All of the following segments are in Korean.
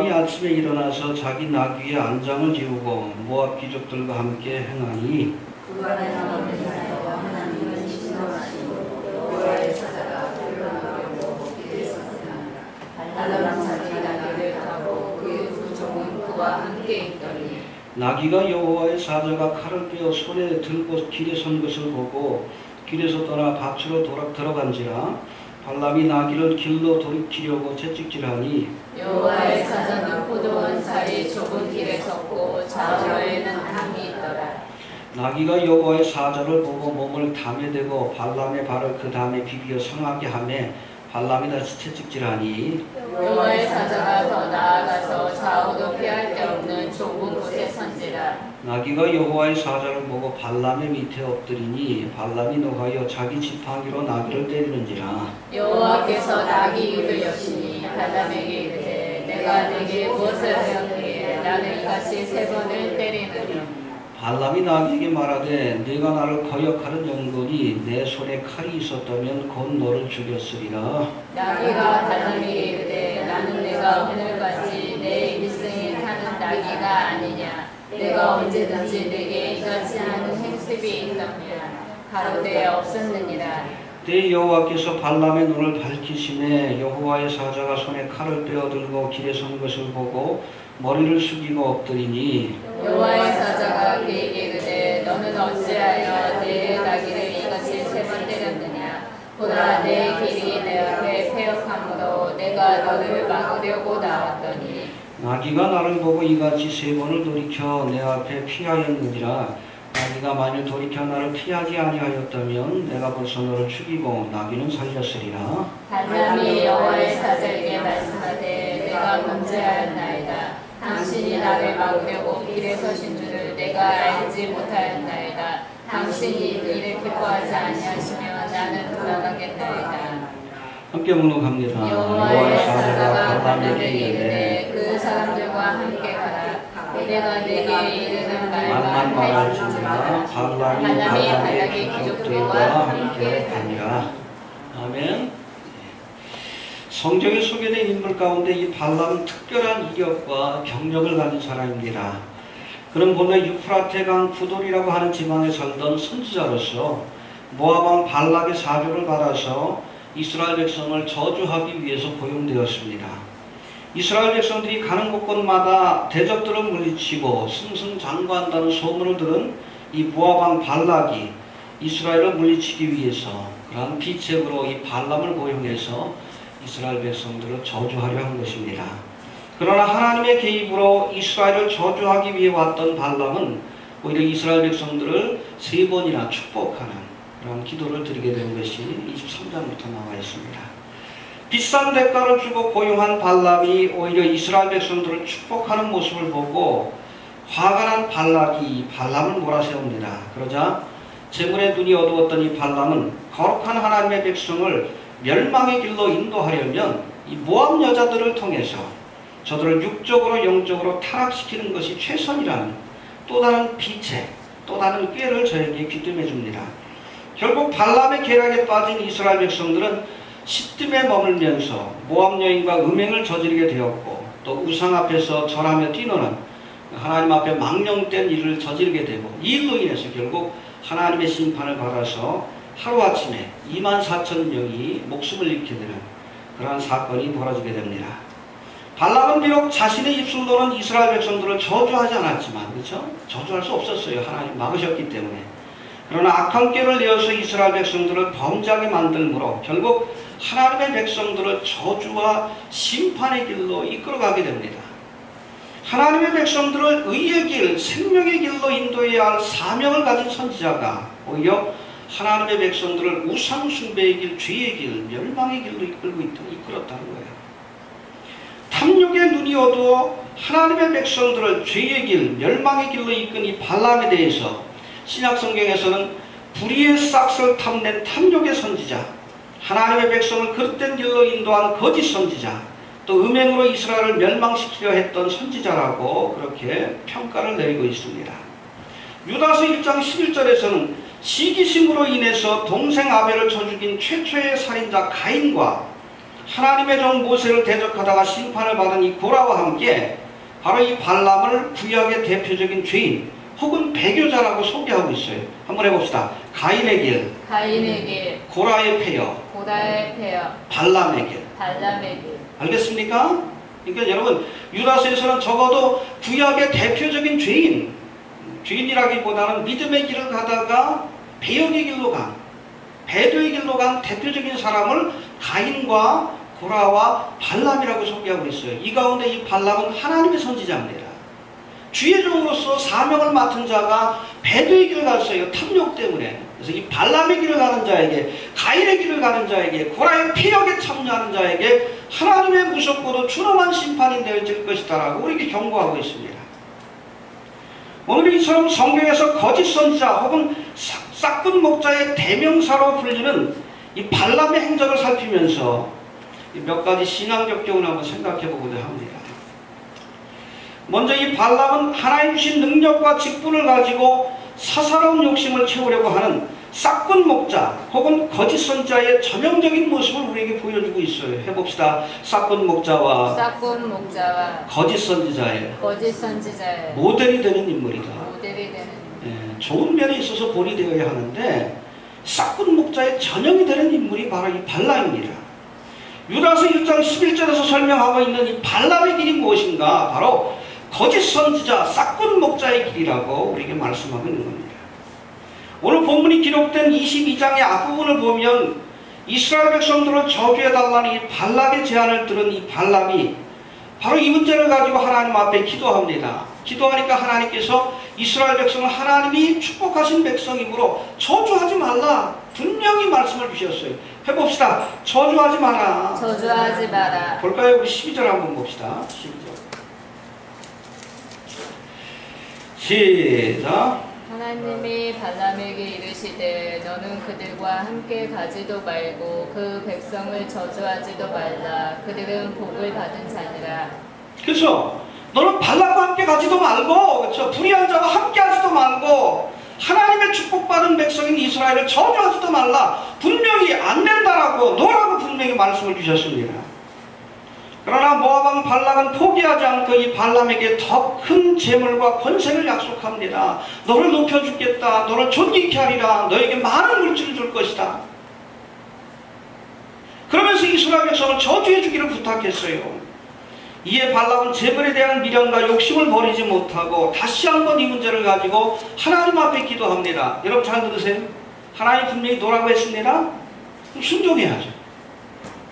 아침에 일어나서 자기 나귀의 안장을 지우고 모압 귀족들과 함께 행하니 하나님은 신성하시고 여호와의 사자가 돌변하고 길에 섰으나 발람 자기 나귀를 타고 그의 두 종은 그와 함께 있더니 나귀가 여호와의 사자가 칼을 빼어 손에 들고 길에 선 것을 보고 길에서 떠나 밭으로 들어간지라 발람이 나귀를 길로 돌이키려고 채찍질하니 여호와의 사자는 포도원 사이 좁은 길에 섰고 좌우에는 담이 있더라. 나귀가 여호와의 사자를 보고 몸을 담에 대고 발람의 발을 그 담에 비비어 상하게 하매 발람이 다시 채찍질하니 여호와의 사자가 더 나아가서 좌우도 피할 데 없는 좁은 곳에 선지라. 나귀가 여호와의 사자를 보고 발람의 밑에 엎드리니 발람이 노하여 자기 지팡이로 나귀를 때리는지라. 여호와께서 나귀 입을 여시니 발람에게 이르되 내가 네게 무엇을 하였기에 나는 이같이 세 번을 때리느냐. 발람이 나귀에게 말하되 내가 나를 거역하는 연고니 내 손에 칼이 있었다면 곧 너를 죽였으리라. 나귀가 발람에게 이르되 나는 내가 오늘까지 내 일생에 타는 나귀가 아니냐. 내가 언제든지 내게 이같이 하는 행습이 있느냐. 가로되 없었느니라. 때 여호와께서 발람의 눈을 밝히시매 여호와의 사자가 손에 칼을 빼어들고 길에 선 것을 보고 머리를 숙이고 엎드리니 여호와의 사자가 그에게 이르되 너는 어찌하여 내 나귀를 이같이 세 번 때렸느냐. 보라 내 길이 내 앞에 패역함으로 내가 너를 막으려고 나왔더니 나귀가 나를 보고 이같이 세 번을 돌이켜 내 앞에 피하였느니라. 나귀가 만일 돌이켜 나를 피하지 아니하였다면 내가 벌써 너를 죽이고 나귀는 살렸으리라. 발람이 여호와의 사자에게 말씀하되 내가 문제하였나이다. 당신이 나를 막으려고 길에 서신 줄을 내가 알지 못하였나이다. 당신이 이를 기뻐하지 아니하시면 나는 돌아가겠나이다. 함께 묵묵합니다. 여호와의 사자가 발람에게 이르되 그 사람들과 함께 가라. 내가 네게 이르는 말만 하였으나 발람이 발락의 귀족들과 함께 다니라. 아멘. 성경에 소개된 인물 가운데 이 발람은 특별한 이력과 경력을 가진 사람입니다. 그는 본래 유프라테강 구돌이라고 하는 지방에 살던 선지자로서 모압왕 발락의 사조를 받아서 이스라엘 백성을 저주하기 위해서 고용되었습니다. 이스라엘 백성들이 가는 곳곳마다 대적들을 물리치고 승승장구한다는 소문을 들은 이 모압왕 발락이 이스라엘을 물리치기 위해서 그러한 비책으로 이 발람을 고용해서 이스라엘 백성들을 저주하려 한 것입니다. 그러나 하나님의 개입으로 이스라엘을 저주하기 위해 왔던 발람은 오히려 이스라엘 백성들을 세 번이나 축복하는 그런 기도를 드리게 된 것이 23장부터 나와 있습니다. 비싼 대가를 주고 고용한 발람이 오히려 이스라엘 백성들을 축복하는 모습을 보고 화가 난 발락이 발람을 몰아세웁니다. 그러자 재물의 눈이 어두웠던 이 발람은 거룩한 하나님의 백성을 멸망의 길로 인도하려면 이 모압 여자들을 통해서 저들을 육적으로 영적으로 타락시키는 것이 최선이라는 또 다른 비책, 또 다른 꾀를 저에게 귀띔해 줍니다. 결국 발람의 계략에 빠진 이스라엘 백성들은 시딤에 머물면서 모압 여인과 음행을 저지르게 되었고 또 우상 앞에서 절하며 뛰노는 하나님 앞에 망령된 일을 저지르게 되고 이 일로 인해서 결국 하나님의 심판을 받아서 하루아침에 24,000명이 목숨을 잃게 되는 그러한 사건이 벌어지게 됩니다. 발람은 비록 자신의 입술로는 이스라엘 백성들을 저주하지 않았지만 그렇죠? 저주할 수 없었어요. 하나님 막으셨기 때문에. 그러나 악한 꾀를 내어서 이스라엘 백성들을 범죄하게 만들므로 결국 하나님의 백성들을 저주와 심판의 길로 이끌어가게 됩니다. 하나님의 백성들을 의의 길, 생명의 길로 인도해야 할 사명을 가진 선지자가 오히려 하나님의 백성들을 우상숭배의 길, 죄의 길, 멸망의 길로 이끌었다는 거예요. 탐욕의 눈이 어두워 하나님의 백성들을 죄의 길, 멸망의 길로 이끈 이 발람에 대해서 신약성경에서는 불의의 싹을 탐낸 탐욕의 선지자, 하나님의 백성을 그릇된 길로 인도한 거짓 선지자, 또 음행으로 이스라엘을 멸망시키려 했던 선지자라고 그렇게 평가를 내리고 있습니다. 유다서 1장 11절에서는 시기심으로 인해서 동생 아벨을 쳐 죽인 최초의 살인자 가인과 하나님의 종 모세를 대적하다가 심판을 받은 이 고라와 함께 바로 이 발람을 구약의 대표적인 죄인 혹은 배교자라고 소개하고 있어요. 한번 해봅시다. 가인의 길, 고라의 폐역, 발람의 길. 알겠습니까? 그러니까 여러분, 유다서에서는 적어도 구약의 대표적인 죄인이라기보다는 믿음의 길을 가다가 배역의 길로 간, 배도의 길로 간 대표적인 사람을 가인과 고라와 발람이라고 소개하고 있어요. 이 가운데 이 발람은 하나님의 선지자입니다. 주의 종으로서 사명을 맡은 자가 배도의 길을 갔어요. 탐욕 때문에. 그래서 이 발람의 길을 가는 자에게, 가인의 길을 가는 자에게, 고라의 폐역에 참여하는 자에게 하나님의 무섭고도 추노한 심판이 내려질 것이다 라고 우리에게 경고하고 있습니다. 오늘 이처럼 성경에서 거짓 선지자 혹은 싹군 목자의 대명사로 불리는 이 발람의 행적을 살피면서 몇 가지 신앙적 교훈을 한번 생각해 보고자 합니다. 먼저 이 발람은 하나님 주신 능력과 직분을 가지고 사사로운 욕심을 채우려고 하는 싹군 목자 혹은 거짓 선지자의 전형적인 모습을 우리에게 보여주고 있어요. 해봅시다. 싹군 목자와 거짓 선지자의 모델이 되는 인물이다. 좋은 면에 있어서 본이 되어야 하는데 싹군 목자의 전형이 되는 인물이 바로 이 발람입니다. 유다서 1장 11절에서 설명하고 있는 이 발람의 길이 무엇인가? 바로 거짓 선지자 싹군 목자의 길이라고 우리에게 말씀하고 있는 겁니다. 오늘 본문이 기록된 22장의 앞부분을 보면 이스라엘 백성들을 저주해달라는 이 발락의 제안을 들은 이 발람이 바로 이 문제를 가지고 하나님 앞에 기도합니다. 기도하니까 하나님께서 이스라엘 백성은 하나님이 축복하신 백성이므로 저주하지 말라 분명히 말씀을 주셨어요. 해봅시다. 저주하지 마라. 볼까요? 우리 12절 한번 봅시다. 12절. 시작. 하나님이 발람에게 이르시되 너는 그들과 함께 가지도 말고 그 백성을 저주하지도 말라. 그들은 복을 받은 자니라. 그렇죠. 너는 발람과 함께 가지도 말고, 그렇죠. 불의한 자와 함께 하지도 말고 하나님의 축복받은 백성인 이스라엘을 저주하지도 말라. 분명히 안 된다라고 너라고 분명히 말씀을 주셨습니다. 그러나 모압 왕 발락은 포기하지 않고 이 발람에게 더 큰 재물과 권세를 약속합니다. 너를 높여주겠다. 너를 존귀케 하리라. 너에게 많은 물질을 줄 것이다. 그러면서 이스라엘 백성을 저주해 주기를 부탁했어요. 이에 발람은 재물에 대한 미련과 욕심을 버리지 못하고 다시 한번 이 문제를 가지고 하나님 앞에 기도합니다. 여러분 잘 들으세요. 하나님 분명히 노라고 했습니다. 그럼 순종해야죠.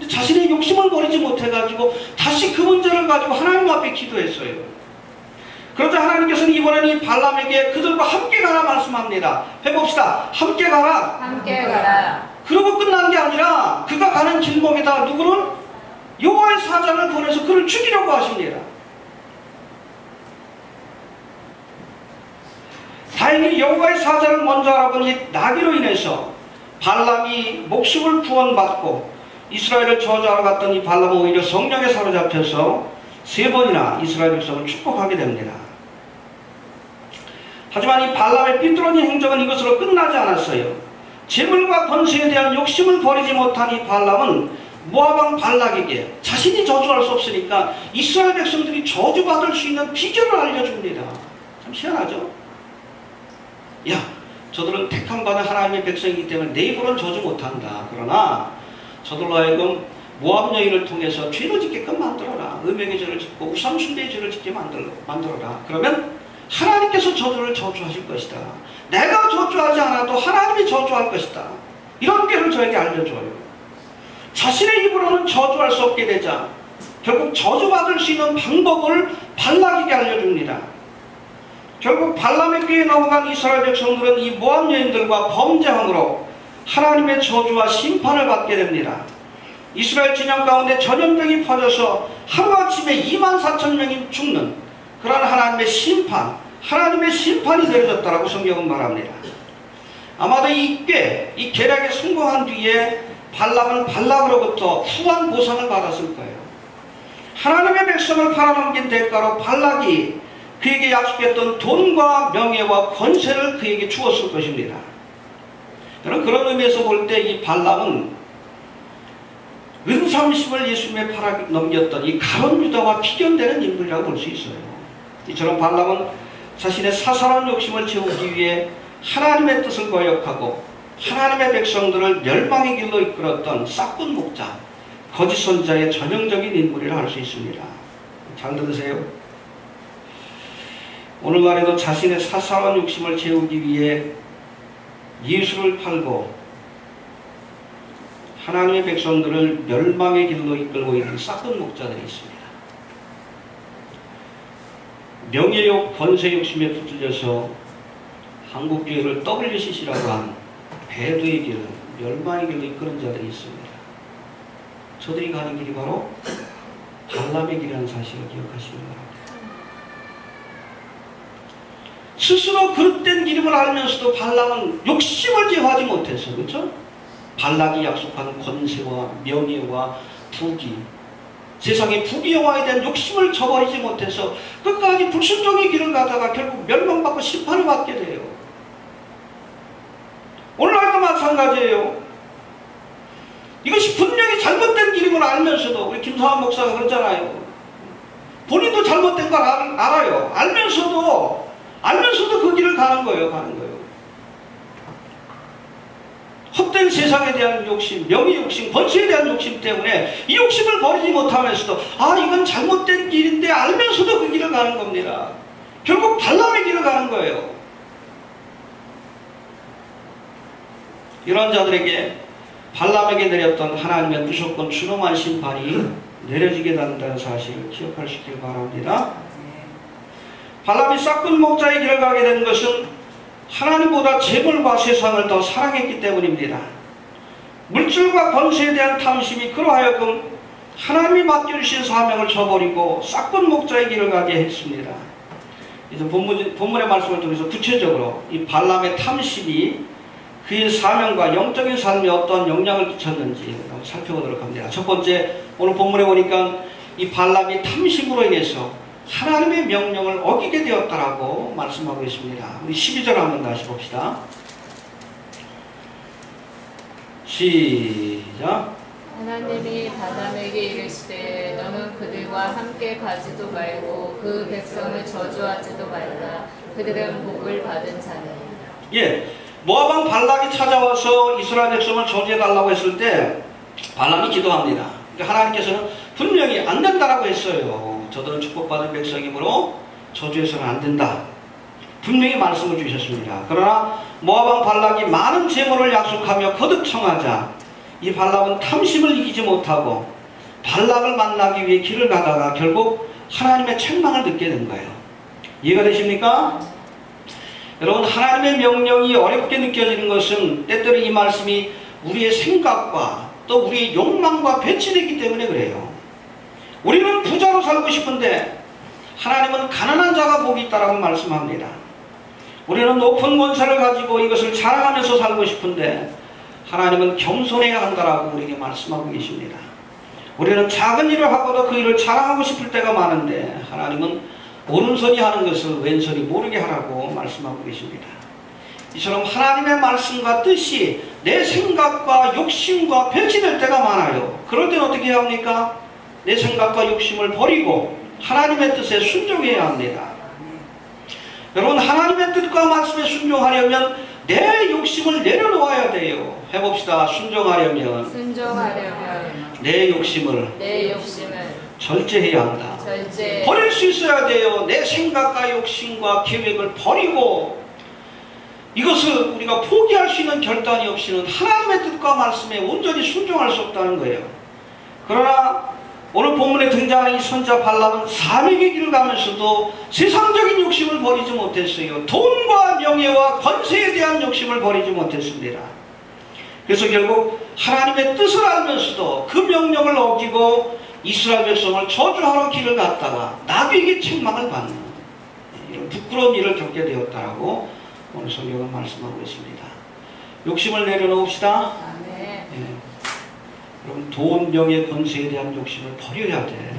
자신의 욕심을 버리지 못해가지고 다시 그 문제를 가지고 하나님 앞에 기도했어요. 그러자 하나님께서는 이번에는 이 발람에게 그들과 함께 가라 말씀합니다. 해봅시다. 함께 가라. 그러고 끝난 게 아니라 그가 가는 길목에다 누구를? 여호와의 사자를 보내서 그를 죽이려고 하십니다. 다행히 여호와의 사자를 먼저 알아보니 나귀로 인해서 발람이 목숨을 구원받고 이스라엘을 저주하러 갔던 이 발람은 오히려 성령에 사로잡혀서 3번이나 이스라엘 백성을 축복하게 됩니다. 하지만 이 발람의 삐뚤어진 행적은 이것으로 끝나지 않았어요. 재물과 권세에 대한 욕심을 버리지 못한 이 발람은 모압 왕 발락에게 자신이 저주할 수 없으니까 이스라엘 백성들이 저주받을 수 있는 비결을 알려줍니다. 참 희한하죠? 야, 저들은 택함받은 하나님의 백성이기 때문에 내 입으로는 저주 못한다. 그러나 저들로 하여금 모압 여인을 통해서 죄를 짓게끔 만들어라. 음행의 죄를 짓고 우상숭배의 죄를 짓게 만들어라. 그러면 하나님께서 저들을 저주하실 것이다. 내가 저주하지 않아도 하나님이 저주할 것이다. 이런 계를 저에게 알려줘요. 자신의 입으로는 저주할 수 없게 되자 결국 저주받을 수 있는 방법을 발락에게 알려줍니다. 결국 발람의 귀에 넘어간 이스라엘 백성들은 이 모압 여인들과 범죄함으로 하나님의 저주와 심판을 받게 됩니다. 이스라엘 진영 가운데 전염병이 퍼져서 하루아침에 24,000명이 죽는 그런 하나님의 심판이 내려졌다라고 성경은 말합니다. 아마도 이 계략에 성공한 뒤에 발람은 발락으로부터 후한 보상을 받았을 거예요. 하나님의 백성을 팔아넘긴 대가로 발락이 그에게 약속했던 돈과 명예와 권세를 그에게 주었을 것입니다. 그런 의미에서 볼 때 이 발람은 은삼십을 예수님의 팔아 넘겼던 이 가룟 유다와 비견되는 인물이라고 볼 수 있어요. 이처럼 발람은 자신의 사사로운 욕심을 채우기 위해 하나님의 뜻을 거역하고 하나님의 백성들을 멸망의 길로 이끌었던 싹군 목자, 거짓 선자의 전형적인 인물이라 할 수 있습니다. 잘 들으세요. 오늘날에도 자신의 사사로운 욕심을 채우기 위해 예수를 팔고 하나님의 백성들을 멸망의 길로 이끌고 있는 싹군 목자들이 있습니다. 명예욕, 권세 욕심에 붙들려서 한국교회를 WCC라고 한 배도의 길, 멸망의 길로 이끄는 자들이 있습니다. 저들이 가는 길이 바로 발람의 길이라는 사실을 기억하시기 바랍니다. 스스로 그릇된 기름을 알면서도 발람은 욕심을 제어하지 못해서, 그렇죠? 발락이 약속한 권세와 명예와 부귀, 세상의 부귀영화에 대한 욕심을 저버리지 못해서 끝까지 불순종의 길을 가다가 결국 멸망받고 심판을 받게 돼요. 오늘날도 마찬가지예요. 이것이 분명히 잘못된 길임을 알면서도, 우리 김성환 목사가 그러잖아요. 본인도 잘못된 걸 알아요. 알면서도 그 길을 가는 거예요. 헛된 세상에 대한 욕심, 명예 욕심, 권세에 대한 욕심 때문에 이 욕심을 버리지 못하면서도 이건 잘못된 길인데 알면서도 그 길을 가는 겁니다. 결국 발람의 길을 가는 거예요. 이런 자들에게 발람에게 내렸던 하나님의 무조건 준엄한 심판이 내려지게 된다는 사실을 기억하시길 바랍니다. 발람이 싹군 목자의 길을 가게 된 것은 하나님보다 재물과 세상을 더 사랑했기 때문입니다. 물질과 권세에 대한 탐심이 그로 하여금 하나님이 맡겨주신 사명을 저버리고 싹군 목자의 길을 가게 했습니다. 이제 본문의 말씀을 통해서 구체적으로 이 발람의 탐심이 그의 사명과 영적인 삶에 어떤 영향을 끼쳤는지 한번 살펴보도록 합니다. 첫 번째, 오늘 본문에 보니까 이 발람이 탐심으로 인해서 하나님의 명령을 어기게 되었다라고 말씀하고 있습니다. 우리 12절 한번 다시 봅시다. 시작. 하나님이 발람에게 이르시되 너는 그들과 함께 가지도 말고 그 백성을 저주하지도 말라. 그들은 복을 받은 자니. 예, 모압 왕 발락이 찾아와서 이스라엘 백성을 저주해달라고 했을 때 발람이 기도합니다. 그러니까 하나님께서는 분명히 안 된다라고 했어요. 저들은 축복받은 백성이므로 저주해서는 안 된다. 분명히 말씀을 주셨습니다. 그러나 모압 왕 발락이 많은 재물을 약속하며 거듭 청하자 이 발람은 탐심을 이기지 못하고 발락을 만나기 위해 길을 가다가 결국 하나님의 책망을 듣게 된 거예요. 이해가 되십니까? 여러분, 하나님의 명령이 어렵게 느껴지는 것은 때때로 이 말씀이 우리의 생각과 또 우리의 욕망과 배치되기 때문에 그래요. 우리는 부자로 살고 싶은데 하나님은 가난한 자가 복이 있다라고 말씀합니다. 우리는 높은 권세를 가지고 이것을 자랑하면서 살고 싶은데 하나님은 겸손해야 한다라고 우리에게 말씀하고 계십니다. 우리는 작은 일을 하고도 그 일을 자랑하고 싶을 때가 많은데 하나님은 오른손이 하는 것을 왼손이 모르게 하라고 말씀하고 계십니다. 이처럼 하나님의 말씀과 뜻이 내 생각과 욕심과 배치될 때가 많아요. 그럴 때는 어떻게 해야 합니까? 내 생각과 욕심을 버리고 하나님의 뜻에 순종해야 합니다. 여러분, 하나님의 뜻과 말씀에 순종하려면 내 욕심을 내려놓아야 돼요. 해봅시다. 순종하려면 내 욕심을 절제해야 한다. 버릴 수 있어야 돼요. 내 생각과 욕심과 계획을 버리고 이것을 우리가 포기할 수 있는 결단이 없이는 하나님의 뜻과 말씀에 온전히 순종할 수 없다는 거예요. 그러나 오늘 본문에 등장하는 이 선자 발람은 사명의 길을 가면서도 세상적인 욕심을 버리지 못했어요. 돈과 명예와 권세에 대한 욕심을 버리지 못했습니다. 그래서 결국 하나님의 뜻을 알면서도 그 명령을 어기고 이스라엘 백성을 저주하러 길을 갔다가 나귀에게 책망을 받는 이런 부끄러운 일을 겪게 되었다라고 오늘 성경은 말씀하고 있습니다. 욕심을 내려놓읍시다. 네. 여러분, 돈, 명예, 권세에 대한 욕심을 버려야 돼.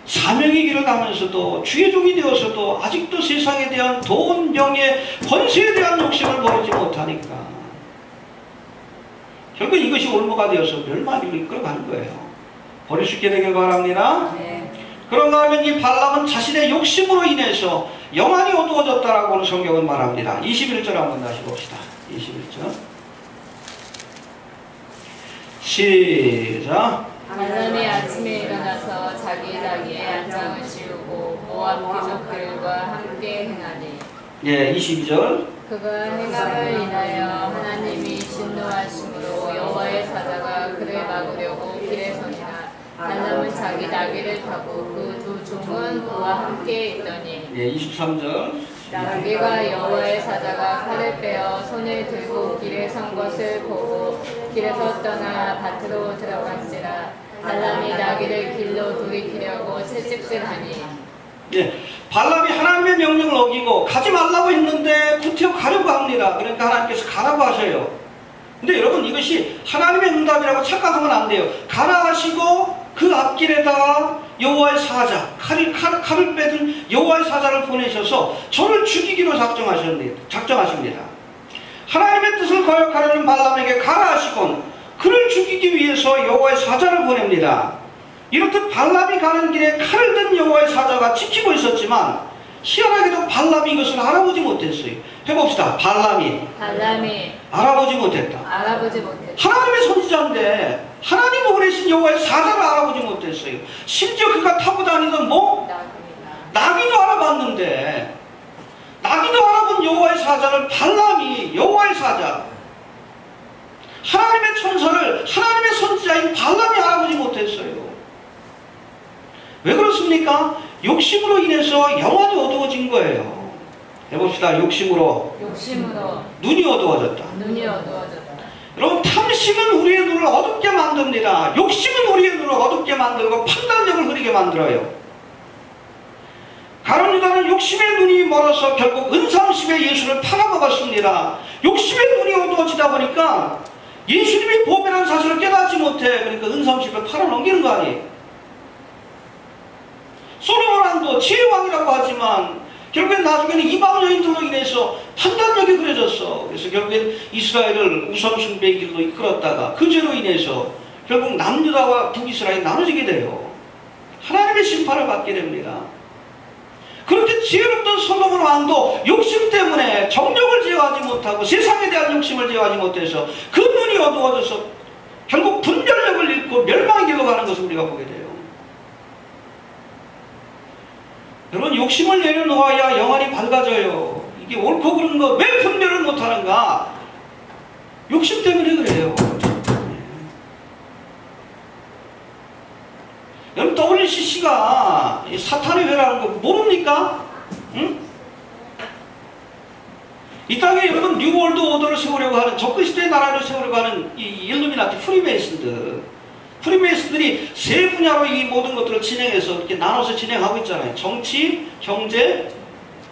사명의 길을 가면서도 주의 종이 되어서도 아직도 세상에 대한 돈, 명예, 권세에 대한 욕심을 버리지 못하니까 결국 이것이 올무가 되어서 멸망으로 이끌어가는 거예요. 버릴 수 있게 되길 바랍니다. 네. 그런가 하면 이 발람은 자신의 욕심으로 인해서 영안이 어두워졌다라고 오늘 성경은 말합니다. 21절 한번 다시 봅시다. 21절 시작. 발람이 아침에 일어나서 자기 나귀의 안장을 씌우고 모압 귀족들과 함께 행하니 예, 22절. 그가 행함을 인하여 하나님이 진노하심으로 여호와의 사자가 그를 막으려고 길에 서니라. 발람은 자기 나귀를 타고 그 두 종은 그와 함께 있더니 예, 23절. 나귀가 여호와의 사자가 칼을 빼어 손에 들고 길에 선 것을 보고 길에서 떠나 밭으로 들어간지라. 발람이 나귀를 길로 돌이키려고 채찍질하니 예, 발람이 하나님의 명령을 어기고 가지 말라고 했는데 구태여 가려고 합니다. 그러니까 하나님께서 가라고 하셔요. 근데 여러분 이것이 하나님의 응답이라고 착각하면 안 돼요. 가라 하시고 그 앞길에다가 여호와의 사자, 칼을 빼든 여호와의 사자를 보내셔서 저를 죽이기로 작정하십니다. 하나님의 뜻을 거역하려는 발람에게 가라 하시곤 그를 죽이기 위해서 여호와의 사자를 보냅니다. 이렇듯 발람이 가는 길에 칼을 든 여호와의 사자가 지키고 있었지만 희한하게도 발람이 이것을 알아보지 못했어요. 해봅시다. 발람이 알아보지 못했다. 하나님의 선지자인데 하나님이 보내신 여호와의 사자를 알아보지 못했어요. 심지어 그가 타고 다니던 나귀도 알아봤는데 나귀도 알아본 여호와의 사자를 발람이 여호와의 사자 하나님의 천사를 하나님의 선지자인 발람이 알아보지 못했어요. 왜 그렇습니까? 욕심으로 인해서 영안이 어두워진 거예요. 해봅시다. 욕심으로 눈이 어두워졌다. 여러분 탐심은 우리의 눈을 어둡게 만듭니다. 욕심은 우리의 눈을 어둡게 만들고 판단력을 흐리게 만들어요. 가룟 유다는 욕심의 눈이 멀어서 결국 은삼십에 예수를 팔아먹었습니다. 욕심의 눈이 어두워지다 보니까 예수님이 보배라는 사실을 깨닫지 못해. 그러니까 은삼십에 팔아넘기는 거 아니에요. 솔로몬 왕도 지혜왕이라고 하지만 결국엔 나중에는 이방 여인들로 인해서 판단력이 그려졌어. 그래서 결국엔 이스라엘을 우상숭배의 길로 이끌었다가 그 죄로 인해서 결국 남유다와 북이스라엘이 나눠지게 돼요. 하나님의 심판을 받게 됩니다. 그렇게 지혜롭던 솔로몬 왕도 욕심 때문에 정욕을 제어하지 못하고 세상에 대한 욕심을 제어하지 못해서 그 눈이 어두워져서 결국 분별력을 잃고 멸망의 길로 가는 것을 우리가 보게 돼요. 여러분 욕심을 내려놓아야 영안이 밝아져요. 이게 옳고 그른 거 왜 분별을 못하는가? 욕심 때문에 그래요. 여러분 WCC가 사탄의 회라는 거 모릅니까? 응? 이 땅에 여러분 뉴월드 오더를 세우려고 하는 적그리스도의 나라를 세우려고 하는 이 일루미나티 프리메이슨들이 세 분야로 이 모든 것들을 진행해서 이렇게 나눠서 진행하고 있잖아요. 정치, 경제,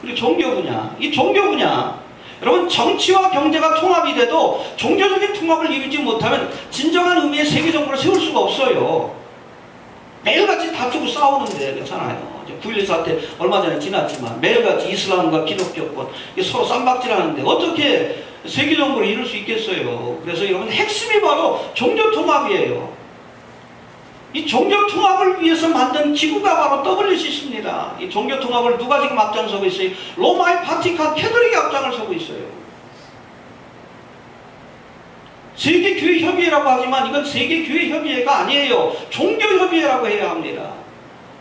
그리고 종교 분야. 이 종교 분야. 여러분 정치와 경제가 통합이 돼도 종교적인 통합을 이루지 못하면 진정한 의미의 세계 정부를 세울 수가 없어요. 매일같이 다투고 싸우는데 그렇잖아요. 9.11 사태 얼마 전에 지났지만 매일같이 이슬람과 기독교권 서로 쌈박질하는데 어떻게 세계 정부를 이룰 수 있겠어요. 그래서 여러분 핵심이 바로 종교 통합이에요. 이 종교 통합을 위해서 만든 기구가 바로 WCC입니다. 이 종교 통합을 누가 지금 앞장서고 있어요? 로마의 바티칸 캐톨릭이 앞장을 서고 있어요. 세계교회협의회라고 하지만 이건 세계교회협의회가 아니에요. 종교협의회라고 해야 합니다.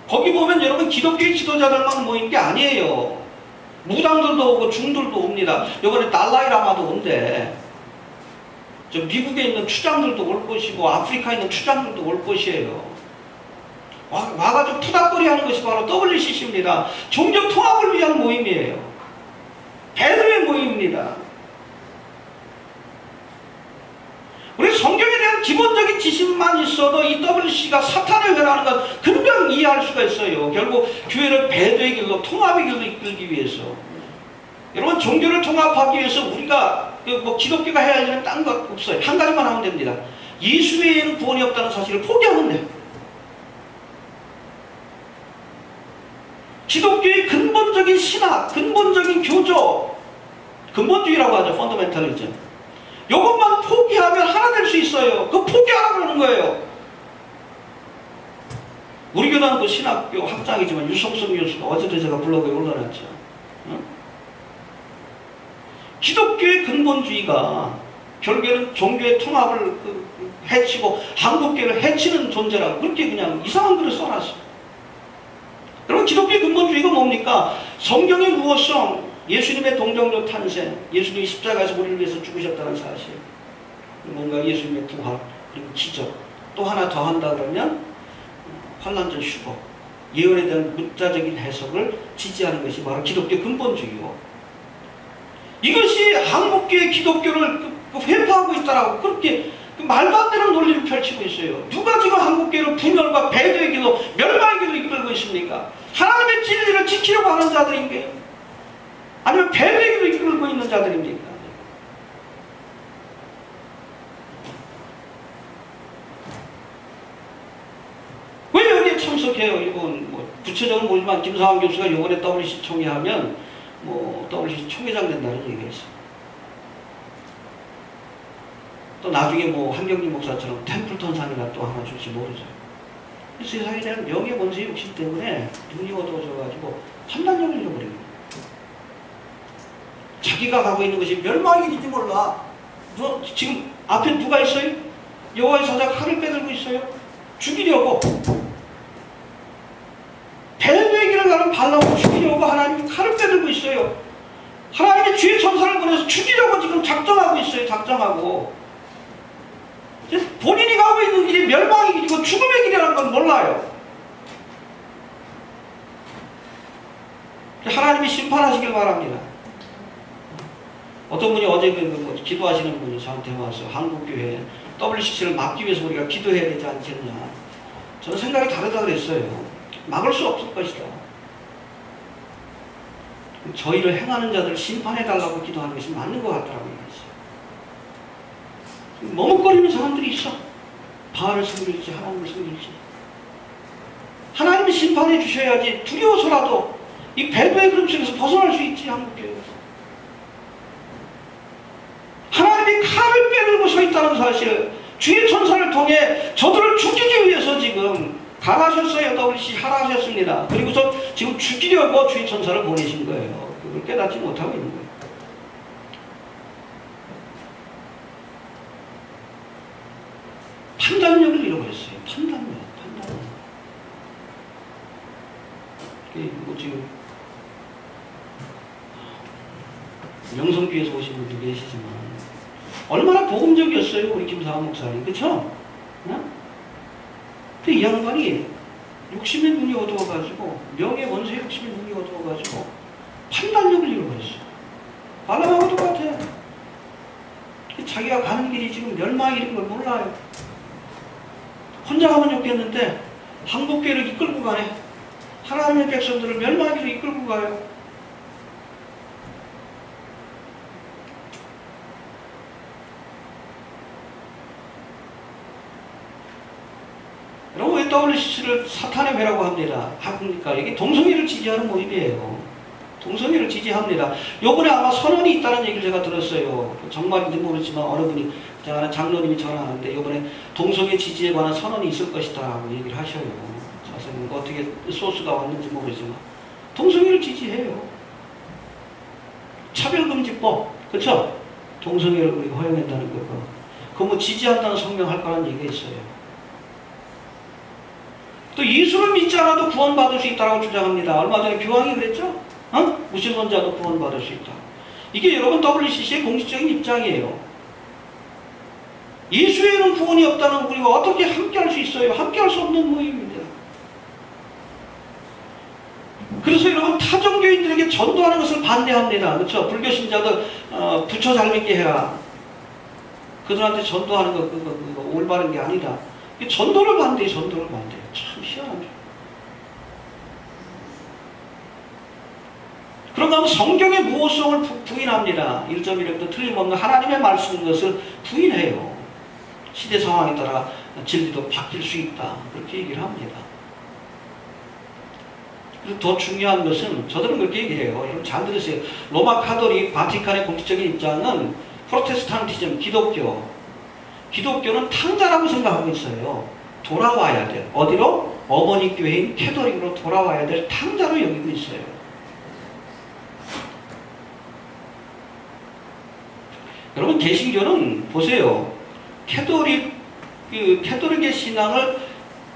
거기 보면 여러분 기독교의 지도자들만 모인 게 아니에요. 무당들도 오고 중들도 옵니다. 이번에 달라이라마도 온대. 저 미국에 있는 추장들도 올 것이고 아프리카에 있는 추장들도 올 것이에요. 와가지고 투닥거리 하는 것이 바로 WCC입니다. 종교 통합을 위한 모임이에요. 배드의 모임입니다. 우리 성경에 대한 기본적인 지식만 있어도 이 WCC가 사탄의 회라는 건 금방 이해할 수가 있어요. 결국 교회를 배드의 길로 통합의 길로 이끌기 위해서. 여러분 종교를 통합하기 위해서 우리가 기독교가 해야 할 일은 딴 것 없어요. 한 가지만 하면 됩니다. 예수 외에는 구원이 없다는 사실을 포기하면 돼요. 기독교의 근본적인 신학, 근본적인 교조, 근본주의라고 하죠. 펀더멘탈리즘. 이것만 포기하면 하나 될 수 있어요. 그거 포기하라고 그러는 거예요. 우리 교단은 그 신학교 학장이지만 유성성 교수가 어제도 제가 블로그에 올려놨죠. 응? 기독교의 근본주의가 결국에는 종교의 통합을 해치고 한국교를 해치는 존재라고 그렇게 그냥 이상한 글을 써놨어요. 그럼 기독교의 근본주의가 뭡니까? 성경의 무엇성, 예수님의 동정녀 탄생, 예수님이 십자가에서 우리를 위해서 죽으셨다는 사실, 뭔가 예수님의 부활, 그리고 기적, 또 하나 더 한다 그러면 환난전 휴거, 예언에 대한 문자적인 해석을 지지하는 것이 바로 기독교 근본주의고, 이것이 한국교의 기독교를 회파하고 있다라고 그렇게 말도 안 되는 논리를 펼치고 있어요. 누가 지금 한국교를 분열과 배도의 길로, 멸망의 길로 이끌고 있습니까? 하나님의 진리를 지키려고 하는 자들인가요? 아니면 배도의 길로 이끌고 있는 자들입니까? 왜 여기에 참석해요? 이건 뭐 구체적으로 모르지만 김상환 교수가 이번에 WC 총회하면 뭐 WC 총회장 된다는 얘기가 있어요. 또 나중에 뭐 한경림 목사처럼 템플턴상이나 또 하나 줄지 모르죠. 세상에 대한 명예권세 욕심 때문에 눈이 어두워져가지고 판단력을 잃어버립니다. 자기가 가고 있는 것이 멸망의 길인지 몰라. 너 지금 앞에 누가 있어요? 여호와의 사자가 칼을 빼들고 있어요. 죽이려고. 배도의 길을 가는 발람을 죽이려고 하나님이 칼을 빼들고 있어요. 하나님이 주의 천사를 보내서 죽이려고 지금 작정하고 있어요. 작정하고. 본인이 가고 있는 길이 멸망의 길이고 죽음의 길이라는 건 몰라요. 하나님이 심판하시길 바랍니다. 어떤 분이 어제 기도하시는 분이 저한테 와서 한국교회 WCC를 막기 위해서 우리가 기도해야 되지 않겠냐. 저는 생각이 다르다 그랬어요. 막을 수 없을 것이다. 저희를 행하는 자들을 심판해달라고 기도하는 것이 맞는 것 같다라고 얘기했어요. 머뭇거리는 사람들이 있어. 바알을 섬길지 하나님을 섬길지. 하나님이 심판해 주셔야지 두려워서라도 이 배도의 그림 속에서 벗어날 수 있지. 한국교회에서 하나님이 칼을 빼들고 서 있다는 사실, 주의 천사를 통해 저들을 죽이기 위해서 지금 가라하셨어요. WC 하라하셨습니다. 그리고서 지금 죽이려고 주의 천사를 보내신 거예요. 그걸 깨닫지 못하고 있는 거예요. 판단력을 잃어버렸어요. 판단력. 뭐 지금 명성교에서 오신 분들 계시지만 얼마나 복음적이었어요. 우리 김상환 목사님. 그쵸? 근데 이 양반이 욕심의 눈이 어두워가지고, 명예원수의 욕심의 눈이 어두워가지고 판단력을 잃어버렸어요. 발람하고 똑같아. 자기가 가는 길이 지금 멸망의 길인 걸 몰라요. 혼자 가면 좋겠는데 한국교회를 이끌고 가네. 하나님의 백성들을 멸망의 길로 이끌고 가요. 여러분, 왜 WCC를 사탄의 회라고 합니다. 그러니까 이게 동성애를 지지하는 모임이에요. 동성애를 지지합니다. 요번에 아마 선언이 있다는 얘기를 제가 들었어요. 정말인지 모르지만 어느 분이, 제가 장로님이 전화하는데 요번에 동성애 지지에 관한 선언이 있을 것이다 라고 얘기를 하셔요. 자세히 어떻게 소스가 왔는지 모르지만 동성애를 지지해요. 차별금지법, 그쵸? 동성애를 우리가 허용한다는 거, 그거 뭐 지지한다는 성명할 거라는 얘기가 있어요. 또 예수를 믿지 않아도 구원받을 수 있다고 주장합니다. 얼마 전에 교황이 그랬죠? 무신론자도 구원받을 수 있다. 이게 여러분 WCC의 공식적인 입장이에요. 예수 외에는 구원이 없다는 우리가 어떻게 함께할 수 있어요? 함께할 수 없는 모임입니다. 그래서 여러분 타종교인들에게 전도하는 것을 반대합니다. 그렇죠? 불교 신자들 부처 잘 믿게 해라. 그들한테 전도하는 거 그거 올바른 게 아니다. 전도를 반대해. 전도를 반대해. 참 희한하죠. 그런가 하면 성경의 무호성을 부인합니다. 1.1에도 틀림없는 하나님의 말씀인 것을 부인해요. 시대 상황에 따라 진리도 바뀔 수 있다. 그렇게 얘기를 합니다. 그리고 더 중요한 것은 저들은 그렇게 얘기해요. 여러분 잘 들으세요. 로마 카톨릭 바티칸의 공식적인 입장은 프로테스탄티즘, 기독교는 탕자라고 생각하고 있어요. 돌아와야 돼. 어디로? 어머니 교회인 캐톨릭으로 돌아와야 될 탕자로 여기고 있어요. 여러분, 개신교는 보세요. 캐톨릭의 신앙을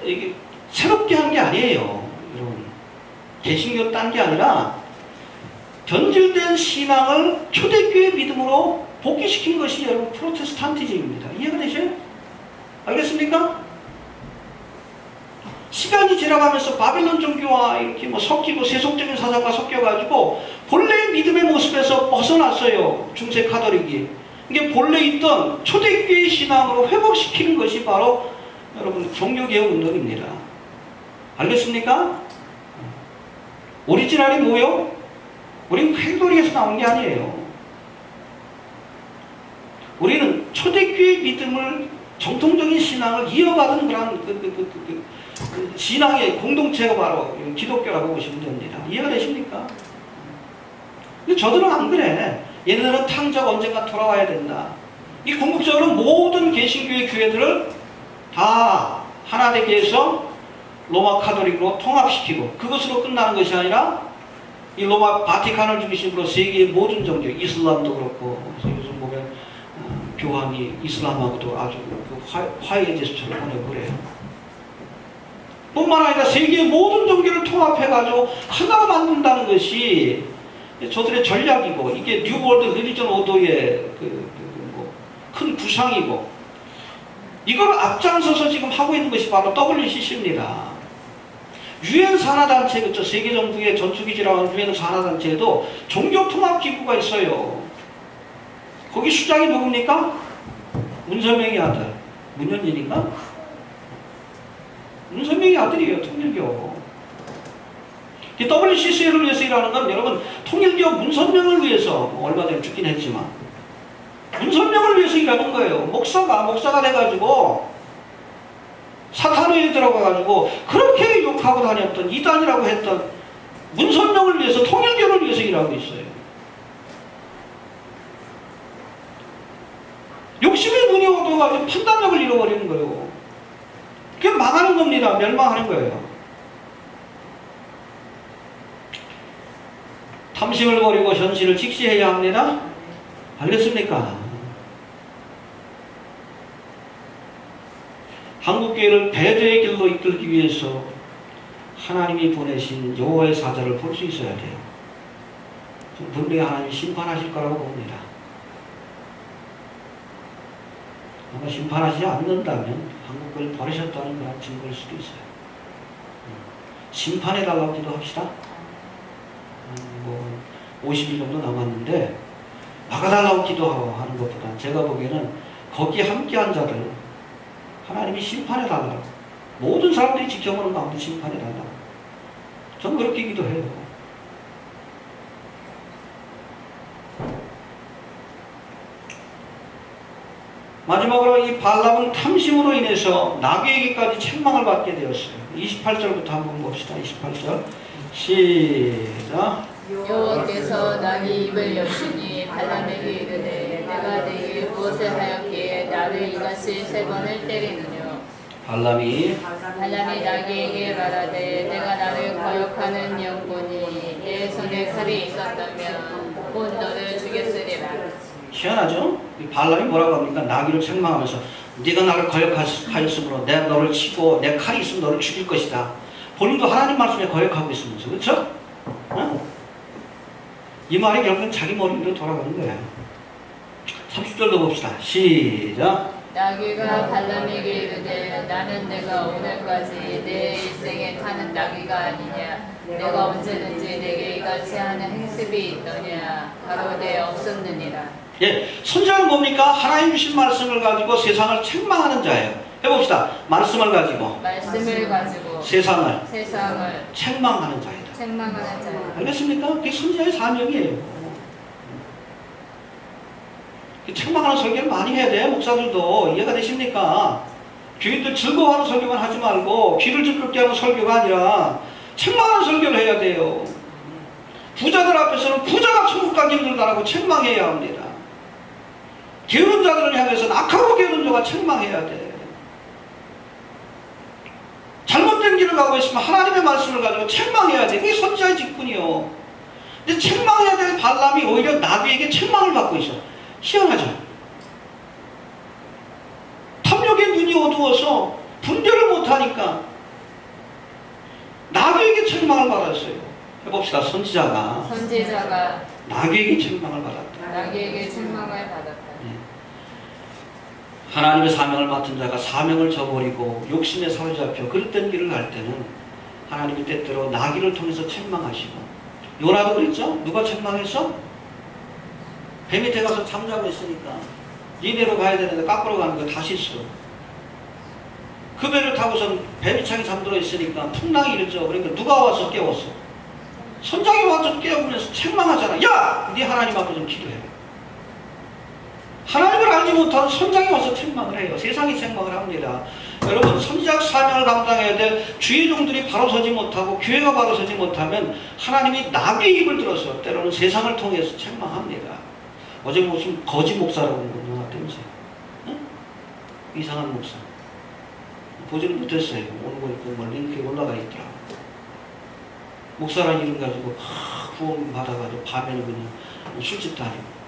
이게 새롭게 한 게 아니에요. 여러분, 개신교 딴 게 아니라 변질된 신앙을 초대교회 믿음으로 복귀시킨 것이 여러분 프로테스탄티즘입니다. 이해가 되세요? 알겠습니까? 시간이 지나가면서 바벨론 종교와 이렇게 뭐 섞이고 세속적인 사상과 섞여가지고 본래의 믿음의 모습에서 벗어났어요. 중세 카톨릭이. 이게 본래 있던 초대교회 신앙으로 회복시키는 것이 바로 여러분 종교개혁 운동입니다. 알겠습니까? 오리지널이 뭐요? 우리는 캐톨릭에서 나온 게 아니에요. 우리는 초대교회 믿음을 정통적인 신앙을 이어받은 그런 신앙의 공동체가 바로 기독교라고 보시면 됩니다. 이해가 되십니까? 근데 저들은 안 그래. 얘네들은 탕자가 언젠가 돌아와야 된다. 이 궁극적으로 모든 개신교의 교회들을 다 하나 되게 해서 로마 카톨릭으로 통합시키고 그것으로 끝나는 것이 아니라 이 로마 바티칸을 중심으로 세계의 모든 종교, 이슬람도 그렇고 요즘 보면 교황이 이슬람하고도 아주 화해 제스처를 보내버려요. 뿐만 아니라 세계의 모든 종교를 통합해가지고 하나 만든다는 것이 저들의 전략이고 이게 뉴월드 리리전 오더의 큰 구상이고 이걸 앞장서서 지금 하고 있는 것이 바로 WCC입니다. 유엔 산하단체, 그렇죠? 세계정부의 전투기지라고 하는 유엔 산하단체에도 종교통합기구가 있어요. 거기 수장이 누굽니까? 문선명의 아들. 문현진인가? 문선명의 아들이에요. 통일교. WCC를 위해서 일하는 건 여러분 통일교 문선명을 위해서 얼마 전에 죽긴 했지만 문선명을 위해서 일하는 거예요. 목사가 돼가지고 사탄회에 들어가가지고 그렇게 욕하고 다녔던 이단이라고 했던 문선명을 위해서 통일교를 위해서 일하고 있어요. 욕심의 눈이 어두워가지고 판단력을 잃어버리는 거예요. 그게 망하는 겁니다. 멸망하는 거예요. 탐심을 버리고 현실을 직시해야 합니다. 알겠습니까? 한국교회를 배도의 길로 이끌기 위해서 하나님이 보내신 여호와의 사자를 볼 수 있어야 돼요. 분명히 하나님이 심판하실 거라고 봅니다. 아마 심판하지 않는다면 한국교회를 버리셨다는 그런 증거일 수도 있어요. 심판해달라고 기도합시다. 50일 정도 남았는데 막아달라고 기도하는 것보다 제가 보기에는 거기에 함께한 자들 하나님이 심판해달라고 모든 사람들이 지켜보는 가운데 심판해달라고 저는 그렇게 기도해요. 마지막으로 이 발람은 탐심으로 인해서 나귀에게까지 책망을 받게 되었어요. 28절부터 한번 봅시다. 28절 시작. 여호와께서 나귀 입을 여시니 발람에게 이르되 내가 내게 무엇을 하였기에 나를 이같이 3번을 때리느냐. 발람이 나귀에게 말하되 내가 나를 거역하는 영혼이 내 손에 칼이 있었다면 곧 너를 죽였으리라. 희한하죠? 이 발람이 뭐라고 합니까? 나귀를 책망하면서 네가 나를 거역하였으므로 내가 너를 치고 내 칼이 있으면 너를 죽일 것이다. 본인도 하나님 말씀에 거역하고 있으면서 그렇죠? 어? 이 말이 결국은 자기 머리로 돌아가는 거예요. 30절도 봅시다. 시작. 나귀가 발람에게 이르되 나는 내가 오늘까지 내 일생에 타는 나귀가 아니냐. 내가 언제든지 내게 이같이 하는 행습이 있더냐. 가로되 없었느니라. 예, 선지자는 뭡니까? 하나님 주신 말씀을 가지고 세상을 책망하는 자예요. 해봅시다. 말씀을 가지고 세상을 책망하는 자이다. 알겠습니까? 그게 선지자의 사명이에요. 책망하는 설교를 많이 해야 돼요. 목사들도. 이해가 되십니까? 교인들 즐거워하는 설교만 하지 말고 귀를 즐겁게 하는 설교가 아니라 책망하는 설교를 해야 돼요. 부자들 앞에서는 부자가 천국 가기 힘들다라고 책망해야 합니다. 게으른 자들을 향해서는 악하고 게으른 자가 책망해야 돼. 잘못된 길을 가고 있으면 하나님의 말씀을 가지고 책망해야 돼. 그게 선지자의 직분이요. 근데 책망해야 될 발람이 오히려 나비에게 책망을 받고 있어. 희한하죠. 탐욕의 눈이 어두워서 분별을 못하니까 나비에게 책망을 받았어요. 해봅시다. 선지자가 나비에게 책망을 받았다. 나비에게 책망을 받았다. 하나님의 사명을 맡은 자가 사명을 저버리고 욕심에 사로잡혀 그릇된 길을 갈 때는 하나님이 때때로 나귀를 통해서 책망하시고, 요나도 그랬죠? 누가 책망했어? 배 밑에 가서 잠자고 있으니까 니네로 가야 되는데 까꾸로 가는 거 다 실수. 그 배를 타고선 배 밑창에 잠들어 있으니까 풍랑이 일죠. 그러니까 누가 와서 깨웠어? 선장이 와서 깨우면서 책망하잖아. 야! 네 하나님 앞에 좀 기도해. 하나님을 알지 못하는 선장이 와서 책망을 해요. 세상이 책망을 합니다. 여러분, 선지자적 사명을 감당해야 될 주의 종들이 바로 서지 못하고 교회가 바로 서지 못하면 하나님이 나비의 입을 들어서 때로는 세상을 통해서 책망합니다. 어제 무슨 거지 목사라고 누가 때문에 응? 이상한 목사 보지를 못했어요. 오는 거 있고 뭐 링크에 올라가 있더라고. 목사라는 이름 가지고 구원 받아가지고 밤에는 그냥 술집도 아니고.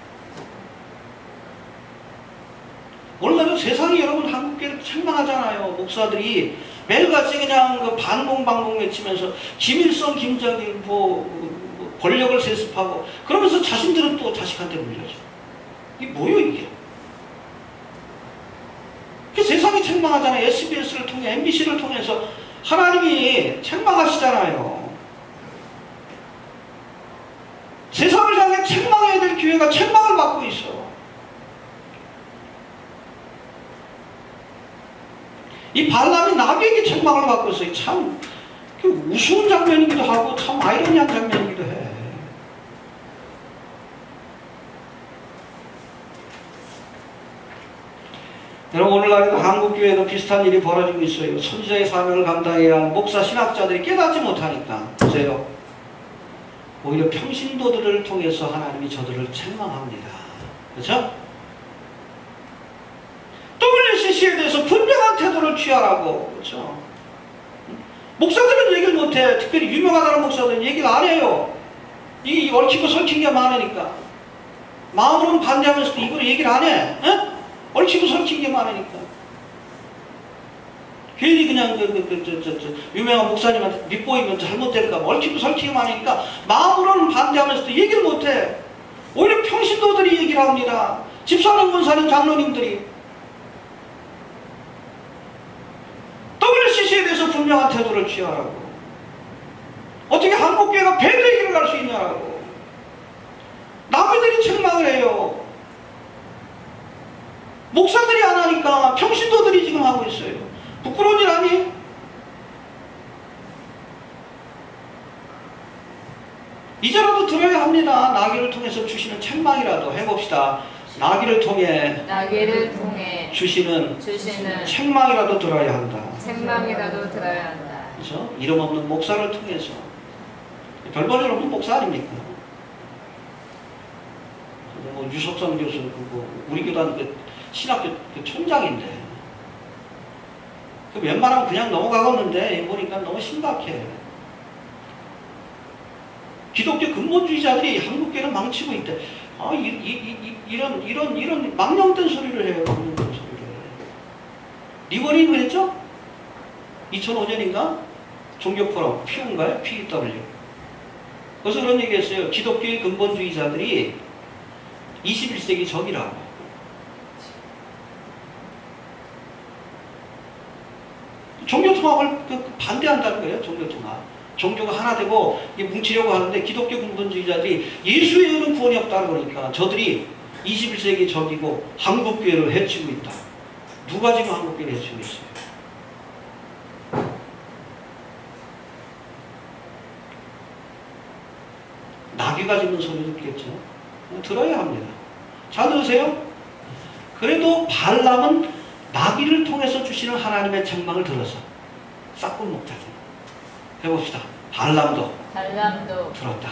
오늘날은 세상이 여러분 한국교회를 책망하잖아요. 목사들이 매일같이 그냥 그 반공방공 외치면서 김일성, 김정일 뭐 권력을 세습하고 그러면서 자신들은 또 자식한테 물려줘. 이게 뭐요 이게? 세상이 책망하잖아요. SBS를 통해 MBC를 통해서 하나님이 책망하시잖아요. 세상을 향해 책망해야 될 교회가 책망을 받고 있어. 이 발람이 나비에게 책망을 받고 있어요. 참 우스운 장면이기도 하고 참 아이러니한 장면이기도 해. 여러분, 오늘날에도 한국교회에도 비슷한 일이 벌어지고 있어요. 선지자의 사명을 감당해야 할 목사 신학자들이 깨닫지 못하니까 보세요. 오히려 평신도들을 통해서 하나님이 저들을 책망합니다. 그렇죠? WCC에 대해서 분명한 태도를 취하라고. 그렇죠? 목사들은 얘기를 못해. 특별히 유명하다는 목사들은 얘기를 안 해요. 이 얽히고 설킨 게 많으니까. 마음으로는 반대하면서도 이걸 얘기를 안 해. 에? 얽히고 설킨 게 많으니까. 괜히 그냥 유명한 목사님한테 밑보이면 잘못될까 봐 얽히고 설키고 많으니까 마음으로는 반대하면서도 얘기를 못해. 오히려 평신도들이 얘기를 합니다. 집사님, 권사님, 장로님들이 WCC에 대해서 분명한 태도를 취하라고. 어떻게 한국교회가 배도의 길을 갈 수 있냐라고. 나비들이 책망을 해요. 목사들이 안 하니까 평신도들이 지금 하고 있어요. 부끄러운 일 아니에요? 이제라도 들어야 합니다. 나귀를 통해서 주시는 책망이라도 해봅시다. 나귀를 통해 주시는 책망이라도 들어야 한다. 책망이라도 들어야 한다. 그렇죠? 이름 없는 목사를 통해서. 별볼일 없는 목사 아닙니까? 뭐 유석선 교수, 우리 교단 신학교 총장인데, 웬만하면 그냥 넘어가겠는데 보니까 너무 심각해. 기독교 근본주의자들이 한국교회를 망치고 있대. 아, 이런 망령된 소리를 해요. 망령된 소리를. 리버리 그랬죠? 2005년인가? 종교포럼, PU인가요? PW. 그래서 그런 얘기 했어요. 기독교의 근본주의자들이 21세기 적이라고. 종교통합을 반대한다는 거예요. 종교통합. 종교가 하나 되고 뭉치려고 하는데 기독교 근본주의자들이 예수에 의는 구원이 없다고 그러니까 저들이 21세기 적이고 한국교회를 해치고 있다. 누가 지금 한국교회를 해치고 있어요? 나귀가 짖는 소리 듣겠죠? 들어야 합니다. 잘 들으세요? 그래도 발람은 나귀를 통해서 주시는 하나님의 책망을 들어서 싹을 먹자. 해봅시다. 발람도 들었다.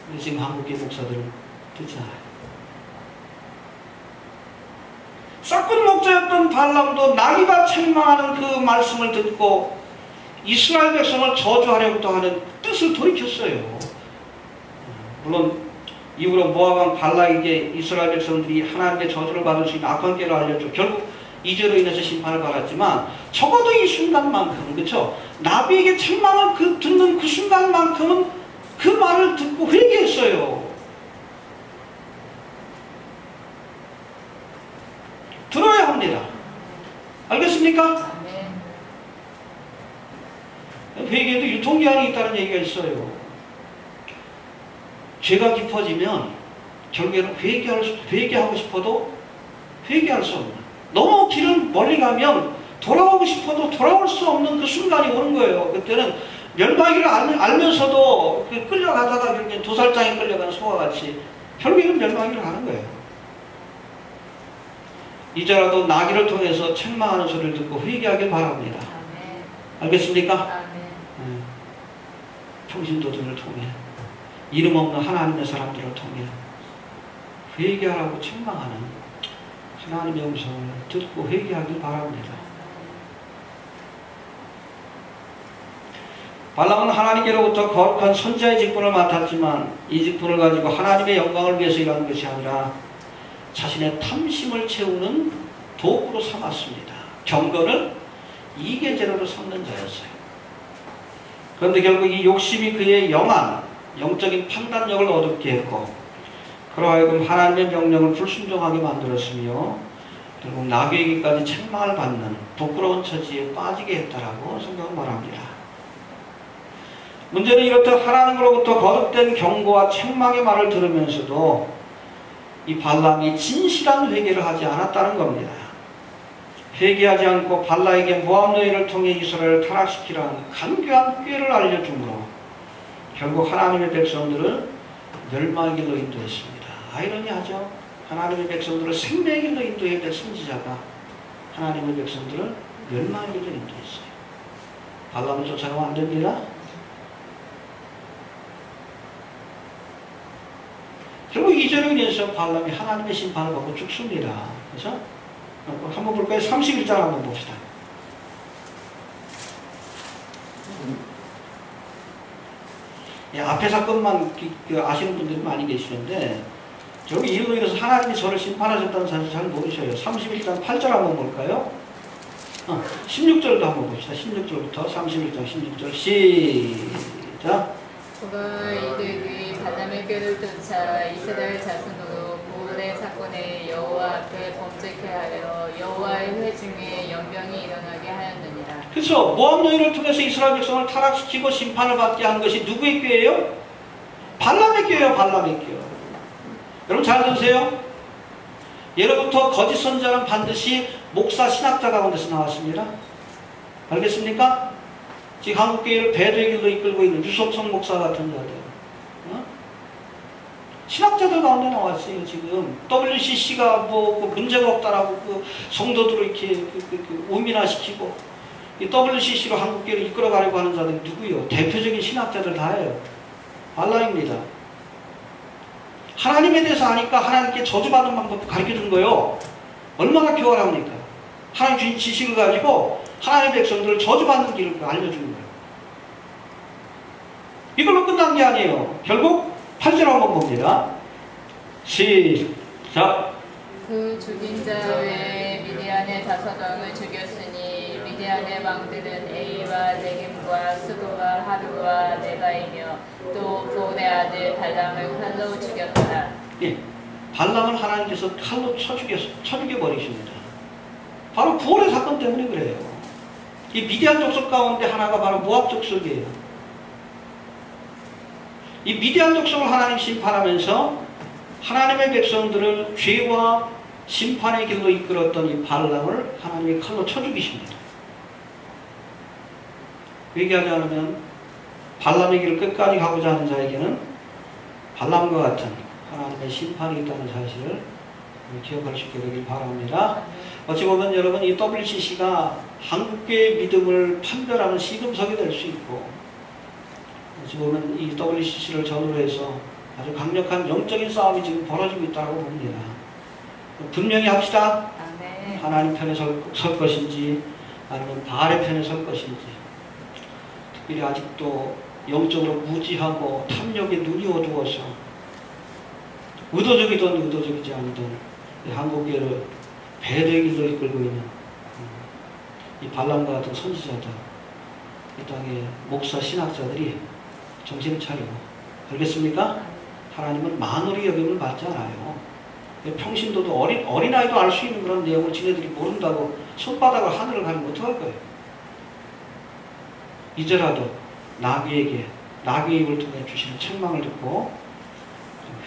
근데 지금 한국의 목사들은 듣지 않아요. 싹군 목자였던 발람도 나귀가 책망하는 그 말씀을 듣고 이스라엘 백성을 저주하려고 하는 뜻을 돌이켰어요. 물론 이후로 모압왕 발락에게 이스라엘 백성들이 하나님의 저주를 받을 수 있는 악한 길을 알려줘 결국 이 죄로 인해서 심판을 받았지만 적어도 이 순간만큼은 그렇죠. 나비에게 책망을 듣는 그 순간만큼은 그 말을 듣고 회개했어요. 들어야 합니다. 알겠습니까? 회개에도 유통기한이 있다는 얘기가 있어요. 죄가 깊어지면 결국에는 회개하고 싶어도 회개할 수 없는, 너무 길을 멀리 가면 돌아오고 싶어도 돌아올 수 없는 그 순간이 오는 거예요. 그때는 멸망이를 알면서도 끌려가다가 결국엔 도살장에 끌려가는 소와 같이 결국에는 멸망이를 가는 거예요. 이제라도 나귀를 통해서 책망하는 소리를 듣고 회개하길 바랍니다. 아멘. 알겠습니까? 아멘. 평신도들을 통해 이름 없는 하나님의 사람들을 통해 회개하라고 책망하는 하나님의 음성을 듣고 회개하길 바랍니다. 발람은 하나님께로부터 거룩한 선지자의 직분을 맡았지만 이 직분을 가지고 하나님의 영광을 위해서 일하는 것이 아니라 자신의 탐심을 채우는 도구로 삼았습니다. 경건을 이계제로로 삼는 자였어요. 그런데 결국 이 욕심이 그의 영적인 판단력을 어둡게 했고 그로 하여금 하나님의 명령을 불순종하게 만들었으며 결국 나귀에게까지 책망을 받는 부끄러운 처지에 빠지게 했다라고 성경은 말합니다. 문제는 이렇듯 하나님으로부터 거듭된 경고와 책망의 말을 들으면서도 이 발람이 진실한 회개를 하지 않았다는 겁니다. 회개하지 않고 발락에게 모압 너희를 통해 이스라엘을 타락시키라는 간교한 꾀를 알려주므로 결국 하나님의 백성들을 멸망의 길로 인도했습니다. 아이러니하죠. 하나님의 백성들을 생명의 길로 인도해야 될 선지자가 하나님의 백성들을 멸망의 길로 인도했어요. 발람을 쫓아가면 안 됩니다. 결국 이 죄로 인해서 발람이 하나님의 심판을 받고 죽습니다. 그래서 한번 볼까요? 31장 한번 봅시다. 예, 앞에 사건만 아시는 분들이 많이 계시는데 저기 이유로 인해서 하나님이 저를 심판하셨다는 사실 잘 모르셔요. 31장 8절 한번 볼까요? 16절도 한번 봅시다. 16절부터 31장 16절 시작. 그가 이들이 발람의 꾀를 쫓아 이스라엘 자손으로 고레 사건에 여호와 앞에 범죄케 하여 여호와의 회 중에 연병이 일어나게 하였느니라. 그렇죠. 모압 너희를 통해서 이스라엘 백성을 타락시키고 심판을 받게 한 것이 누구의 꾀예요? 발람의 꾀예요. 발람의 꾀. 여러분 잘 들으세요. 예로부터 거짓 선지자는 반드시 목사 신학자 가운데서 나왔습니다. 알겠습니까? 지금 한국교회를 배도의 길로 이끌고 있는 유석성 목사 같은 자들, 신학자들 가운데 나왔어요. 지금 WCC가 뭐 문제가 없다라고 그 성도들을 이렇게 오민화시키고 이 WCC로 한국교회를 이끌어가려고 하는 자들이 누구요? 대표적인 신학자들 다예요. 발람입니다. 하나님에 대해서 아니까 하나님께 저주받는 방법도 가르쳐준 거예요. 얼마나 교활합니까? 하나님 주신 지식을 가지고 하나님의 백성들을 저주받는 길을 알려주는 거예요. 이걸로 끝난 게 아니에요. 결국 8절 한번 봅니다. 시작. 그 죽인 자 외에 미디안의 5왕을 죽였으니 미디안의 왕들은 에이와 레겜과 수도와 하루와 네바이며 또 보온의 아들 발람을 칼로 죽였더라. 예, 발람을 하나님께서 칼로 쳐 죽여버리십니다. 바로 부활의 사건 때문에 그래요. 이 미디안 족속 가운데 하나가 바로 모압 족속이에요. 이 미디안 족속을 하나님 심판하면서 하나님의 백성들을 죄와 심판의 길로 이끌었던 이 발람을 하나님이 칼로 쳐 죽이십니다. 회개하지 않으면 발람의 길을 끝까지 가고자 하는 자에게는 발람과 같은 하나님의 심판이 있다는 사실을 기억할 수 있게 되길 바랍니다. 어찌 보면 여러분 이 WCC가 한국교회의 믿음을 판별하는 시금석이 될 수 있고 어찌 보면 이 WCC를 전후로 해서 아주 강력한 영적인 싸움이 지금 벌어지고 있다고 봅니다. 분명히 합시다. 아멘. 네. 하나님 편에 설 것인지 아니면 바알의 편에 설 것인지. 특별히 아직도 영적으로 무지하고 탐욕에 눈이 어두워서 의도적이든 의도적이지 아니든 한국교회를 배대의 길로 이끌고 있는 이 발람과 같은 선지자들, 이 땅의 목사 신학자들이 정신을 차리고, 알겠습니까? 하나님은 만월의 여김을 받지 않아요. 평신도도 어린아이도 알 수 있는 그런 내용을 지네들이 모른다고 손바닥을 하늘을 가리면 어떡할 거예요? 이제라도 나귀에게 나귀의 입을 통해 주시는 책망을 듣고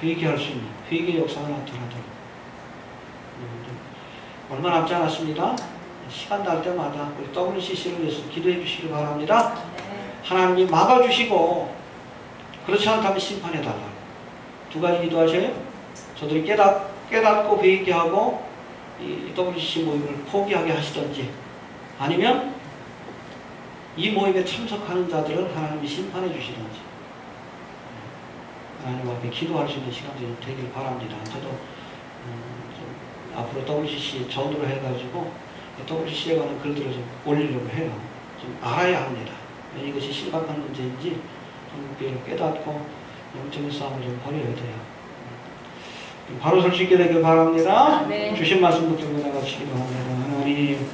회개할 수 있는 회개의 역사가 나타나도록. 얼마 남지 않았습니다. 시간 날 때마다 우리 WCC를 위해서 기도해 주시기 바랍니다. 하나님이 막아주시고 그렇지 않다면 심판해달라고. 두 가지 기도하셔요. 저들이 깨닫고 회개하고 이 WCC 모임을 포기하게 하시든지, 아니면 이 모임에 참석하는 자들을 하나님이 심판해 주시든지, 하나님 앞에 기도할 수 있는 시간들이 되길 바랍니다. 저도 앞으로 WCC 전으로 해가지고 WCC에 관한 글들을 좀 올리려고 해요. 좀 알아야 합니다. 이것이 심각한 문제인지 전국교회를 깨닫고 영적인 싸움을 좀 벌여야 돼요. 바로 설 수 있게 되길 바랍니다. 네. 주신 말씀 붙들고 나가시기로 합니다. 하나님,